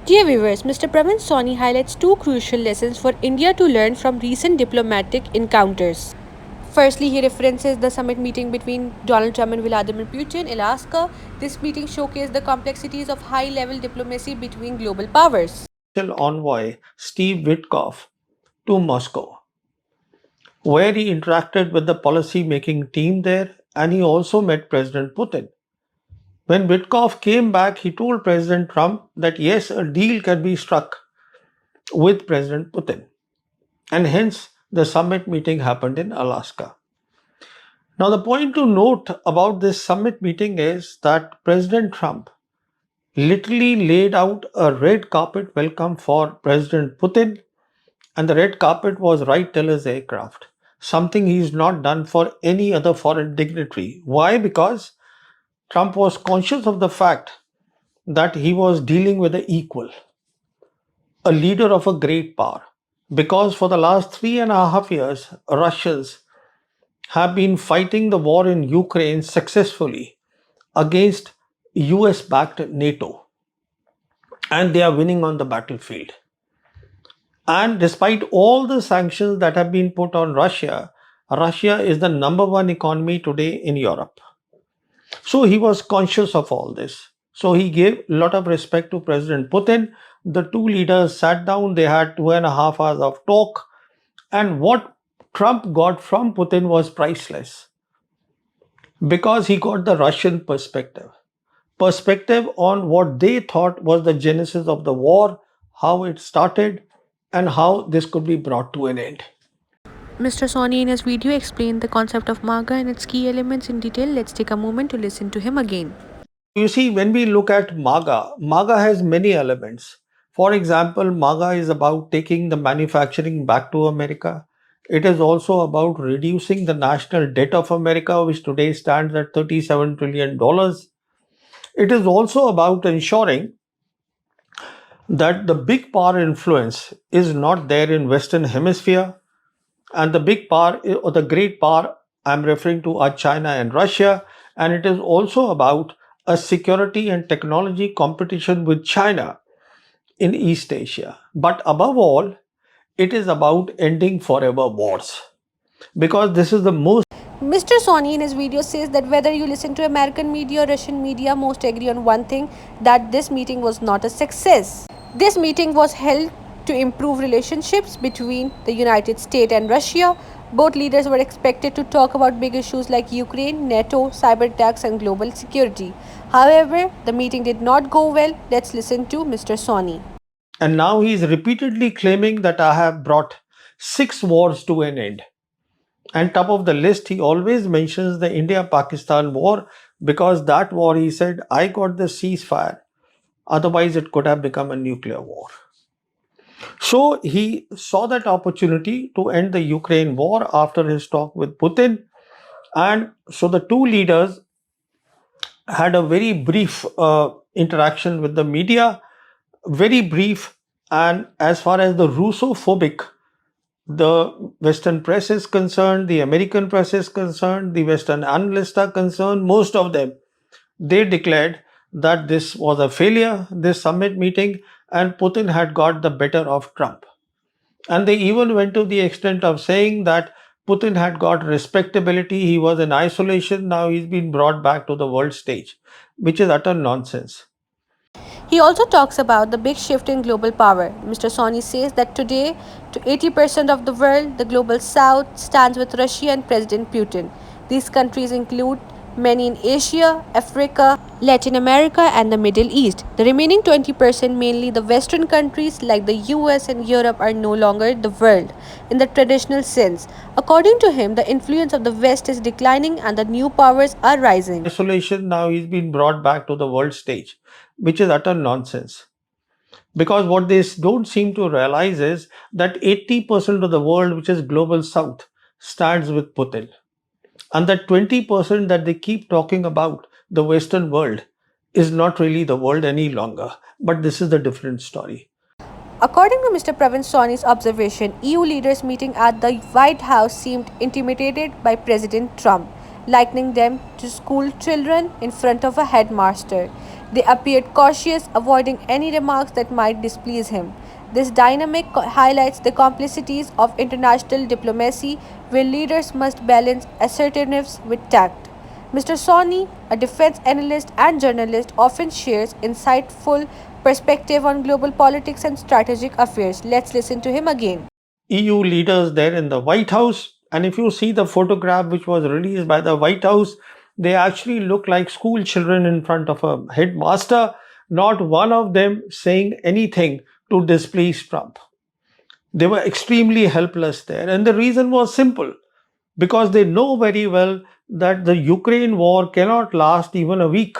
Dear viewers, Mr. Pravin Sawhney highlights two crucial lessons for India to learn from recent diplomatic encounters. Firstly, he references the summit meeting between Donald Trump and Vladimir Putin in Alaska. This meeting showcased the complexities of high level diplomacy between global powers. Envoy Steve Witkoff to Moscow, where he interacted with the policy making team there and he also met President Putin. When Witkoff came back, he told President Trump that yes, a deal can be struck with President Putin. And hence, the summit meeting happened in Alaska. Now, the point to note about this summit meeting is that President Trump literally laid out a red carpet welcome for President Putin, and the red carpet was right till his aircraft. Something he's not done for any other foreign dignitary. Why? Because Trump was conscious of the fact that he was dealing with an equal, a leader of a great power. Because for the last 3.5 years, Russians have been fighting the war in Ukraine successfully against US backed NATO, and they are winning on the battlefield. And despite all the sanctions that have been put on Russia, Russia is the number one economy today in Europe. So he was conscious of all this. So he gave a lot of respect to President Putin. The two leaders sat down, they had 2.5 hours of talk, and what Trump got from Putin was priceless because he got the Russian perspective on what they thought was the genesis of the war, how it started, and how this could be brought to an end. Mr. Sawhney in his video explained the concept of MAGA and its key elements in detail. Let's take a moment to listen to him again. You see, when we look at MAGA has many elements. For example, MAGA is about taking the manufacturing back to America. It is also about reducing the national debt of America, which today stands at $37 trillion. It is also about ensuring that the big power influence is not there in Western Hemisphere, and the big power or the great power I'm referring to are China and Russia, and it is also about a security and technology competition with China in East Asia. But above all, it is about ending forever wars, because this is the most. Mr. Sawhney in his video says that whether you listen to American media or Russian media, most agree on one thing, that this meeting was not a success. This meeting was held to improve relationships between the United States and Russia. Both leaders were expected to talk about big issues like Ukraine, NATO, cyber attacks, and global security. However, the meeting did not go well. Let's listen to Mr. Sawhney. And now he is repeatedly claiming that I have brought 6 wars to an end. And top of the list, he always mentions the India-Pakistan war, because that war, he said, I got the ceasefire. Otherwise, it could have become a nuclear war. So he saw that opportunity to end the Ukraine war after his talk with Putin. And so the two leaders had a very brief interaction with the media, very brief. And as far as the Russophobic, the Western press is concerned, the American press is concerned, the Western analysts are concerned, most of them, they declared that this was a failure, this summit meeting, and Putin had got the better of Trump. And they even went to the extent of saying that Putin had got respectability, he was in isolation, now he's been brought back to the world stage, which is utter nonsense. He also talks about the big shift in global power. Mr. Sawhney says that today, to 80% of the world, the global south stands with Russia and President Putin. These countries include many in Asia, Africa, Latin America, and the Middle East. The remaining 20%, mainly the Western countries like the US and Europe, are no longer the world in the traditional sense. According to him, the influence of the West is declining and the new powers are rising. Isolation, now he's been brought back to the world stage, which is utter nonsense. Because what they don't seem to realize is that 80% of the world, which is global south, stands with Putin. And that 20% that they keep talking about, the Western world, is not really the world any longer. But this is the different story. According to Mr. Pravin Sawhney's observation, EU leaders meeting at the White House seemed intimidated by President Trump, likening them to school children in front of a headmaster. They appeared cautious, avoiding any remarks that might displease him. This dynamic highlights the complexities of international diplomacy, where leaders must balance assertiveness with tact. Mr. Sawhney, a defense analyst and journalist, often shares insightful perspective on global politics and strategic affairs. Let's listen to him again. EU leaders there in the White House. And if you see the photograph which was released by the White House, they actually look like school children in front of a headmaster, not one of them saying anything to displease Trump. They were extremely helpless there. And the reason was simple because they know very well that the Ukraine war cannot last even a week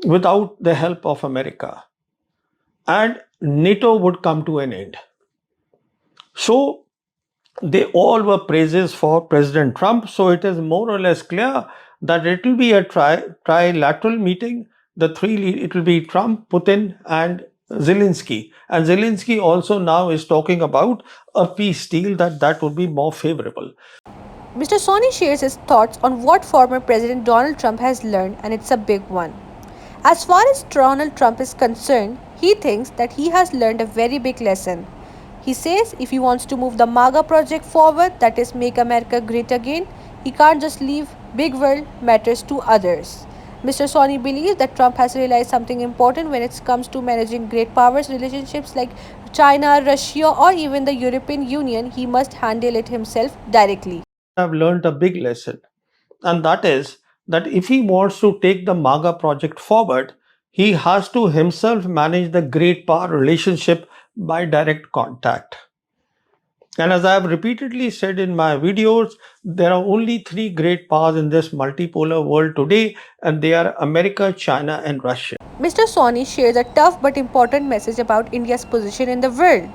without the help of America. And NATO would come to an end. So they all were praises for President Trump. So it is more or less clear that it will be a trilateral meeting. It will be Trump, Putin, and Zelensky. And Zelensky also now is talking about a peace deal that would be more favorable. Mr. Sawhney shares his thoughts on what former President Donald Trump has learned, and it's a big one. As far as Donald Trump is concerned, he thinks that he has learned a very big lesson. He says if he wants to move the MAGA project forward, that is, Make America Great Again, he can't just leave big world matters to others. Mr. Sawhney believes that Trump has realized something important when it comes to managing great powers relationships like China, Russia, or even the European Union. He must handle it himself directly. I've learned a big lesson, and that is that if he wants to take the MAGA project forward, he has to himself manage the great power relationship by direct contact. And as I have repeatedly said in my videos, there are only three great powers in this multipolar world today, and they are America, China, and Russia. Mr. Sawhney shares a tough but important message about India's position in the world.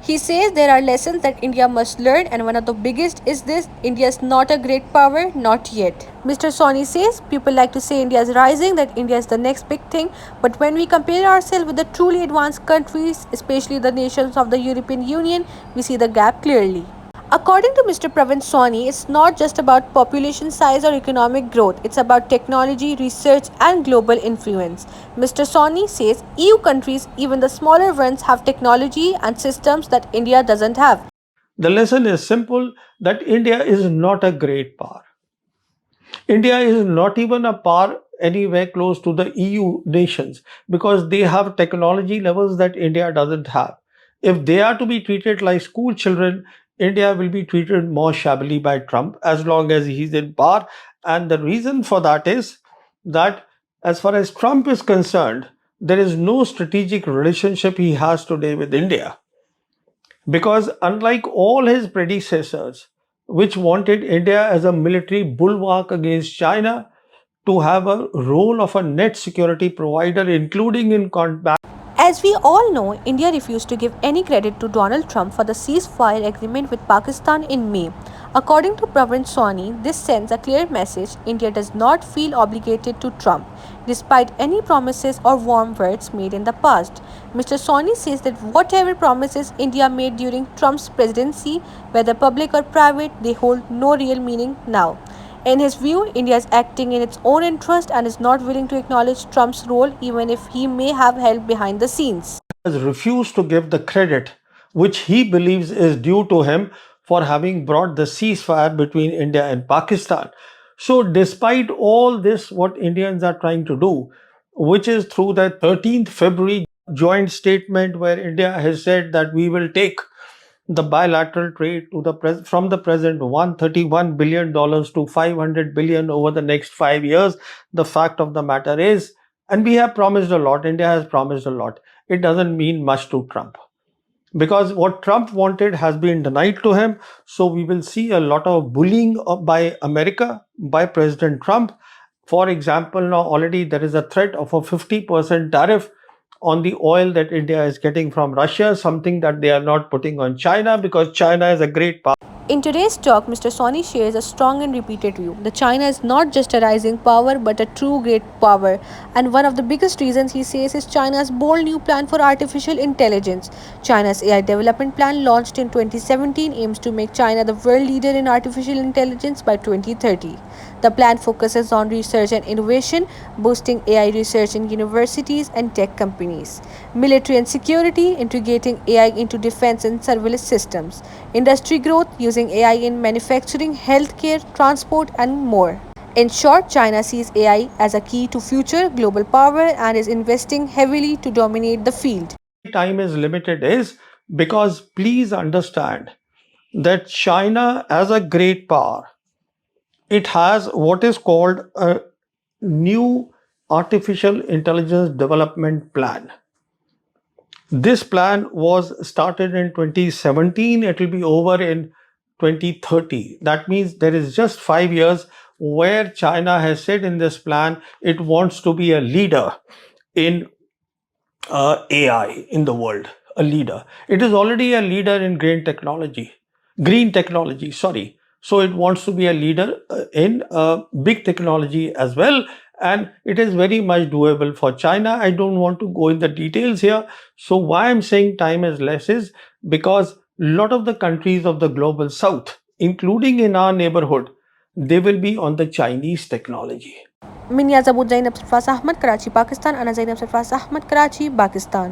He says there are lessons that India must learn, and one of the biggest is this: India is not a great power, not yet. Mr. Sawhney says people like to say India is rising, that India is the next big thing, but when we compare ourselves with the truly advanced countries, especially the nations of the European Union, we see the gap clearly. According to Mr. Pravin Sawhney, it's not just about population size or economic growth, it's about technology, research, and global influence. Mr. Sawhney says EU countries, even the smaller ones, have technology and systems that India doesn't have. The lesson is simple that India is not a great power. India is not even a power anywhere close to the EU nations because they have technology levels that India doesn't have. If they are to be treated like school children, India will be treated more shabbily by Trump as long as he's in power. And the reason for that is that as far as Trump is concerned, there is no strategic relationship he has today with India. Because unlike all his predecessors, which wanted India as a military bulwark against China, to have a role of a net security provider, including in combat. As we all know, India refused to give any credit to Donald Trump for the ceasefire agreement with Pakistan in May. According to Pravin Sawhney, this sends a clear message: India does not feel obligated to Trump, despite any promises or warm words made in the past. Mr. Sawhney says that whatever promises India made during Trump's presidency, whether public or private, they hold no real meaning now. In his view, India is acting in its own interest and is not willing to acknowledge Trump's role, even if he may have helped behind the scenes. Has refused to give the credit which he believes is due to him for having brought the ceasefire between India and Pakistan. So, despite all this, what Indians are trying to do, which is through the 13th February joint statement where India has said that we will take the bilateral trade to from the present $131 billion to $500 billion over the next 5 years. The fact of the matter is, and we have promised a lot, India has promised a lot, it doesn't mean much to Trump. Because what Trump wanted has been denied to him. So we will see a lot of bullying by America, by President Trump. For example, now already there is a threat of a 50% tariff on the oil that India is getting from Russia, something that they are not putting on China because China is a great power. In today's talk, Mr. Sawhney shares a strong and repeated view that China is not just a rising power but a true great power. And one of the biggest reasons he says is China's bold new plan for artificial intelligence. China's AI development plan, launched in 2017, aims to make China the world leader in artificial intelligence by 2030. The plan focuses on research and innovation, boosting AI research in universities and tech companies, military and security, integrating AI into defense and surveillance systems, industry growth, using AI in manufacturing, healthcare, transport, and more. In short, China sees AI as a key to future global power and is investing heavily to dominate the field. Time is limited is because please understand that China, as a great power, it has what is called a new artificial intelligence development plan. This plan was started in 2017. It will be over in 2030. That means there is just 5 years where China has said in this plan it wants to be a leader in AI in the world, a leader. It is already a leader in green technology, sorry. So it wants to be a leader in big technology as well. And it is very much doable for China. I don't want to go in the details here. So why I'm saying time is less is because a lot of the countries of the global south, including in our neighborhood, they will be on the Chinese technology. من يا زبود زينب سرفاس أحمد كراچي باكستان أنا زينب سرفاس أحمد كراچي باكستان